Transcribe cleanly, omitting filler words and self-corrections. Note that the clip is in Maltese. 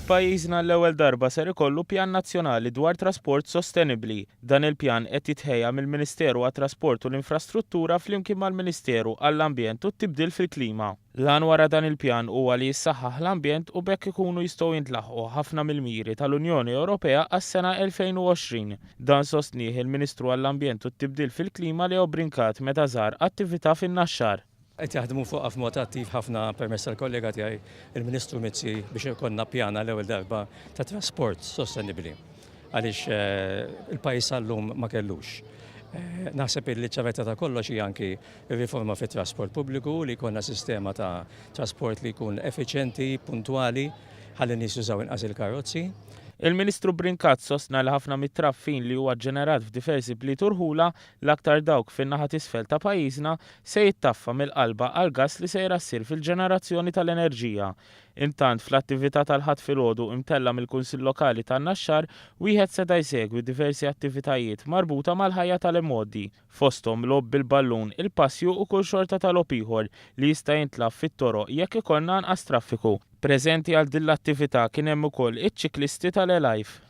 Pajjiżna l-ewwel darba ser ikollu pjan nazzjonali dwar trasport sostenibbli. Dan il-pjan qed jitħejja mill-Ministeru għat-Trasport u l-Infrastruttura flimkien mal-Ministeru għall-Ambjent u t-Tibdil fil-Klima. Lan wara dan il-pjan huwa li jissaħħaħ l-ambjent u bekk ikunu jistgħu jintlaħqu ħafna mill-miri tal-Unjoni Ewropea għas-sena 2020. Dan sostnieh il-Ministru għall-Ambjent u t-Tibdil fil-Klima Leo Brincat meta żar attività fin-Naxxar. Qed jaħdmu fuq f'mod attiv ħafna permezz tal-kollega tiegħi il-Ministru Mizzi biex ikollna pjana l-ewwel darba ta' trasport sostenibbli għaliex il-pajjiż għallum ma kellux. Naħseb li ċavetta ta' kollox hija anki riforma fit-trasport pubbliku li jkollna sistema ta' trasport li jkun effiċjenti, puntwali, ħalli nies jużaw inqas il-karozzi. Il-Ministru Brincat sostna li ħafna mit-traffin li huwa ġenerat f'diversi bliet urħula l-aktar dawk fin-naħa t'isfel ta' pajjiżna se jittaffa mill-qalba għal gass li se jrassir fil-ġenerazzjoni tal-enerġija. Intant fl-attività tal-ħadd filgħodu imtella mill-Kunsill Lokali tan-Naxxar wieħed seta' jsegwi diversi attivitajiet marbuta mal-ħajja tal-immoddi, fosthom lob bil-ballun, il-passju u kull xorta tal-logħob ieħor li jista' jintlab fit-toroq jekk ikollna anqas traffiku. Preżenti għal din l-attività kien hemm ukoll iċ-ċiklisti tal-E-Life.